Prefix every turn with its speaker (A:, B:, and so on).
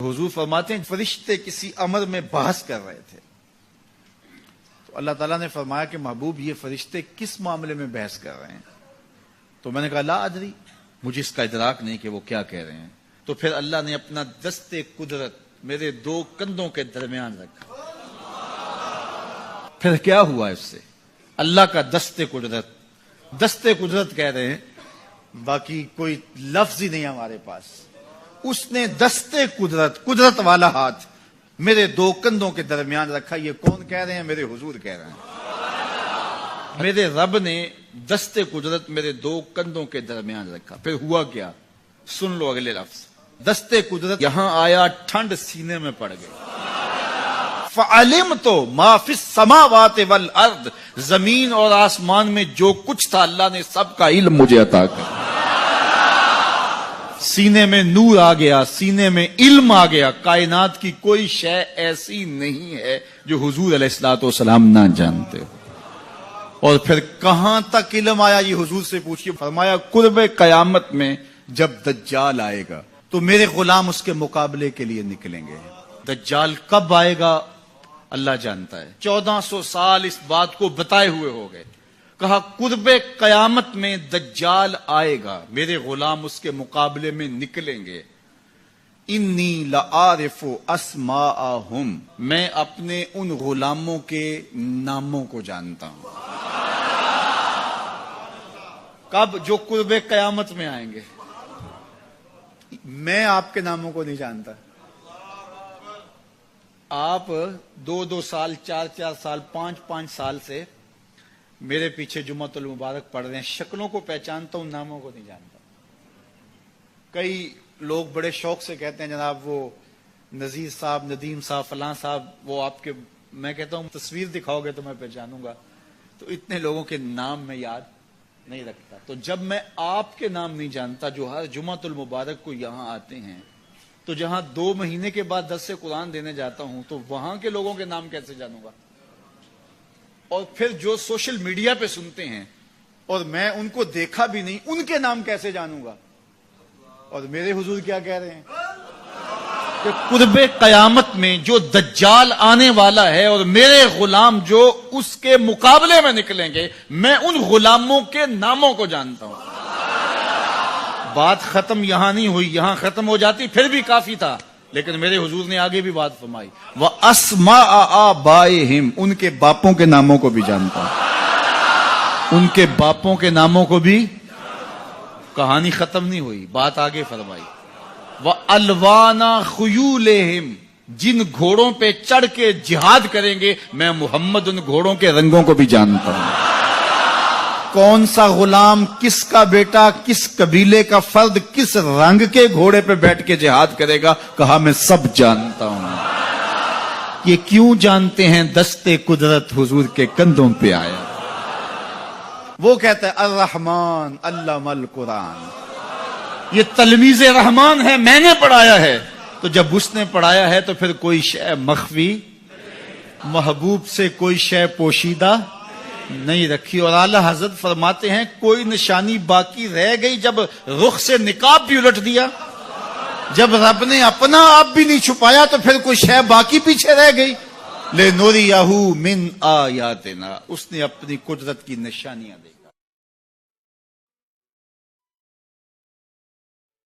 A: حضور فرماتے ہیں فرشتے کسی امر میں بحث کر رہے تھے تو اللہ تعالیٰ نے فرمایا کہ محبوب یہ فرشتے کس معاملے میں بحث کر رہے ہیں؟ تو میں نے کہا لا ادری، مجھے اس کا ادراک نہیں کہ وہ کیا کہہ رہے ہیں۔ تو پھر اللہ نے اپنا دست قدرت میرے دو کندھوں کے درمیان رکھا۔ پھر کیا ہوا اس سے؟ اللہ کا دست قدرت کہہ رہے ہیں، باقی کوئی لفظ ہی نہیں ہمارے پاس۔ اس نے دست قدرت والا ہاتھ میرے دو کندھوں کے درمیان رکھا۔ یہ کون کہہ رہے ہیں؟ میرے حضور کہہ رہے ہیں۔ میرے رب نے دست قدرت میرے دو کندھوں کے درمیان رکھا۔ پھر ہوا کیا؟ سن لو اگلے لفظ۔ دست قدرت یہاں آیا، ٹھنڈ سینے میں پڑ گئی۔ فَعَلِمْتُ مَا فِي السَّمَاوَاتِ وَالْأَرْضِ، زمین اور آسمان میں جو کچھ تھا اللہ نے سب کا علم مجھے عطا کر۔ سینے میں نور آ گیا، سینے میں علم آ گیا۔ کائنات کی کوئی شے ایسی نہیں ہے جو حضور علیہ الصلوۃ والسلام نہ جانتے ہو۔ اور پھر کہاں تک علم آیا یہ حضور سے پوچھیے۔ فرمایا قرب قیامت میں جب دجال آئے گا تو میرے غلام اس کے مقابلے کے لیے نکلیں گے۔ دجال کب آئے گا اللہ جانتا ہے۔ 1400 سال اس بات کو بتائے ہوئے ہو گئے۔ کہا قرب قیامت میں دجال آئے گا، میرے غلام اس کے مقابلے میں نکلیں گے۔ انی لعارف اسماءہم، میں اپنے ان غلاموں کے ناموں کو جانتا ہوں۔ کب؟ جو قرب قیامت میں آئیں گے۔ میں آپ کے ناموں کو نہیں جانتا۔ آپ 2 سال 4 سال 5 سال سے میرے پیچھے جمعۃ المبارک پڑھ رہے ہیں، شکلوں کو پہچانتا ہوں، ناموں کو نہیں جانتا۔ کئی لوگ بڑے شوق سے کہتے ہیں جناب وہ نذیر صاحب، ندیم صاحب، فلاں صاحب، وہ آپ کے، میں کہتا ہوں تصویر دکھاؤ گے تو میں پہچانوں گا۔ تو اتنے لوگوں کے نام میں یاد نہیں رکھتا۔ تو جب میں آپ کے نام نہیں جانتا جو ہر جمعۃ المبارک کو یہاں آتے ہیں، تو جہاں 2 مہینے کے بعد درس قرآن دینے جاتا ہوں تو وہاں کے لوگوں کے نام کیسے جانوں گا؟ اور پھر جو سوشل میڈیا پہ سنتے ہیں اور میں ان کو دیکھا بھی نہیں، ان کے نام کیسے جانوں گا؟ اور میرے حضور کیا کہہ رہے ہیں کہ قرب قیامت میں جو دجال آنے والا ہے اور میرے غلام جو اس کے مقابلے میں نکلیں گے، میں ان غلاموں کے ناموں کو جانتا ہوں۔ بات ختم یہاں نہیں ہوئی، یہاں ختم ہو جاتی پھر بھی کافی تھا، لیکن میرے حضور نے آگے بھی بات فرمائی۔ وَأَسْمَاءَ آبَائِهِمْ، ان کے باپوں کے ناموں کو بھی جانتا ہوں۔ ان کے باپوں کے ناموں کو بھی۔ کہانی ختم نہیں ہوئی، بات آگے فرمائی۔ وَأَلْوَانَ خُيُولِهِمْ، جن گھوڑوں پہ چڑھ کے جہاد کریں گے میں محمد ان گھوڑوں کے رنگوں کو بھی جانتا ہوں۔ کون سا غلام، کس کا بیٹا، کس قبیلے کا فرد کس رنگ کے گھوڑے پہ بیٹھ کے جہاد کرے گا، کہا میں سب جانتا ہوں۔ یہ کیوں جانتے ہیں؟ دست قدرت حضور کے کندھوں پہ آیا۔ وہ کہتا ہے الرحمن علم القرآن، یہ تلمیذ رحمان ہے، میں نے پڑھایا ہے۔ تو جب اس نے پڑھایا ہے تو پھر کوئی شے مخفی، محبوب سے کوئی شے پوشیدہ نہیں رکھی۔ اور اعلیٰ حضرت فرماتے ہیں کوئی نشانی باقی رہ گئی جب رخ سے نقاب بھی الٹ دیا، جب رب نے اپنا آپ بھی نہیں چھپایا تو پھر کوئی شے باقی پیچھے رہ گئی۔ لِنُرِيَهُ مِنْ آیاتنا، اس نے اپنی قدرت کی نشانیاں دی۔